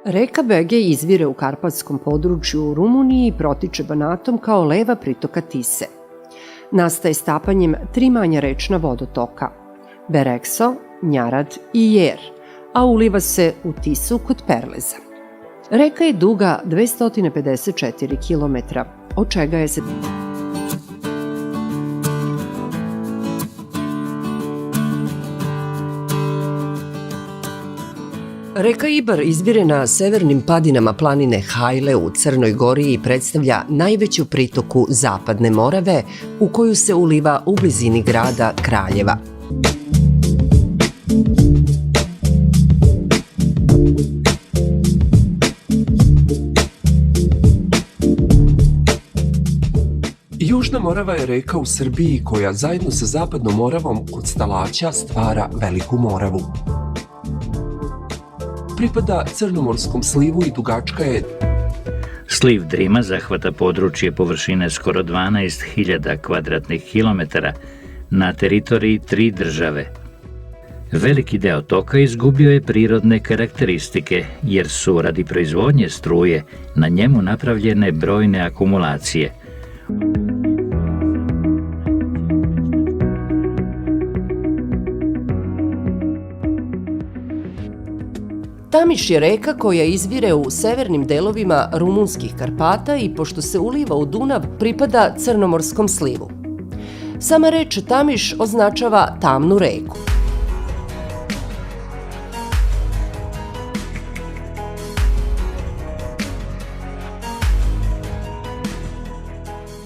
Reka Bege izvire u karpatskom području u Rumuniji i protiče Banatom kao leva pritoka Tise. Nastaje stapanjem 3 manja rečna vodotoka – Berekso, Njarad i Jer, a uliva se u Tisu kod Perleza. Reka je duga 254 km, od čega je Reka Ibar izvire na severnim padinama planine Hajle u Crnoj Gori i predstavlja najveću pritoku Zapadne Morave u koju se uliva u blizini grada Kraljeva. Južna Morava je reka u Srbiji koja zajedno sa Zapadnom Moravom kod Stalaća stvara Veliku Moravu. Pripada Crnomorskom slivu i dugačka je. Sliv Drima zahvata područje površine skoro 12.000 kvadratnih kilometara na teritoriji 3 države. Veliki deo toka izgubio je prirodne karakteristike jer su radi proizvodnje struje na njemu napravljene brojne akumulacije. Tamiš je reka koja izvire u severnim delovima rumunskih Karpata i pošto se uliva u Dunav, pripada Crnomorskom slivu. Sama reč Tamiš označava tamnu reku.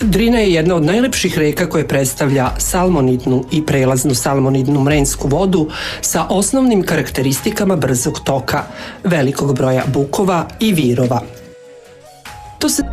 Drina je jedna od najlepših reka koje predstavlja salmonidnu i prelaznu salmonidnu mrensku vodu sa osnovnim karakteristikama brzog toka, velikog broja bukova i virova. To se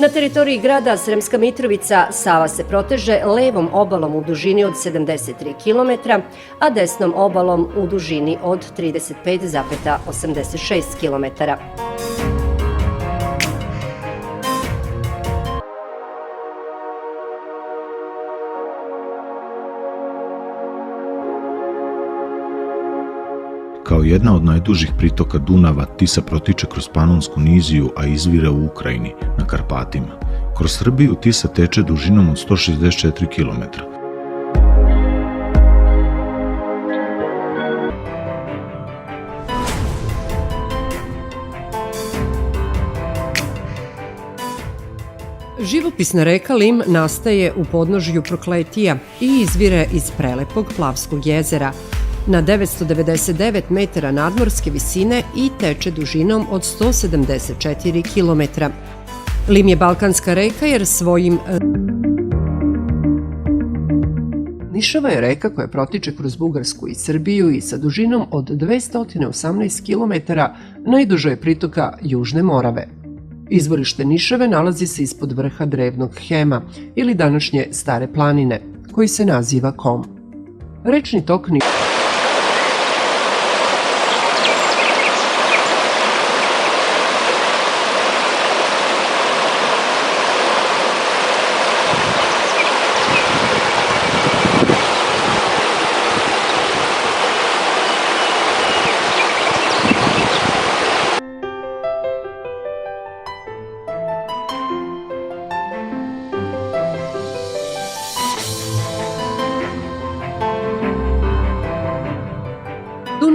Na teritoriji grada Sremska Mitrovica Sava se proteže levom obalom u dužini od 73 km, a desnom obalom u dužini od 35,86 km. Kao jedna od najdužih pritoka Dunava, Tisa protiče kroz Panonsku niziju, a izvire u Ukrajini, na Karpatima. Kroz Srbiju Tisa teče dužinom od 164 km. Živopisna reka Lim nastaje u podnožju Prokletija i izvire iz prelepog Plavskog jezera na 999 metara nadmorske visine i teče dužinom od 174 km. Lim je balkanska reka jer svojim... Nišava je reka koja protiče kroz Bugarsku i Srbiju i sa dužinom od 218 km najduža je pritoka Južne Morave. Izvorište Nišave nalazi se ispod vrha drevnog Hema ili današnje Stare planine, koji se naziva Kom. Rečni tok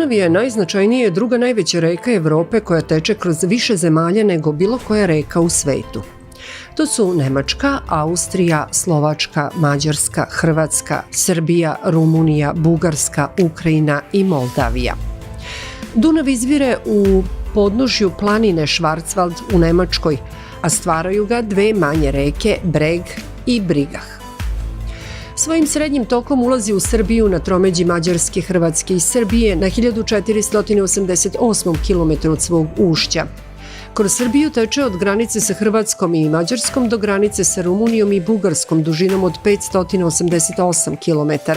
Dunav je najznačajnije druga najveća reka Evrope koja teče kroz više zemalja nego bilo koja reka u svetu. To su Nemačka, Austrija, Slovačka, Mađarska, Hrvatska, Srbija, Rumunija, Bugarska, Ukrajina i Moldavija. Dunav izvire u podnožju planine Schwarzwald u Nemačkoj, a stvaraju ga dve manje reke Breg i Brigach. Svojim srednjim tokom ulazi u Srbiju na tromeđi Mađarske, Hrvatske i Srbije na 1488 km od svog ušća. Kroz Srbiju teče od granice sa Hrvatskom i Mađarskom do granice sa Rumunijom i Bugarskom dužinom od 588 km.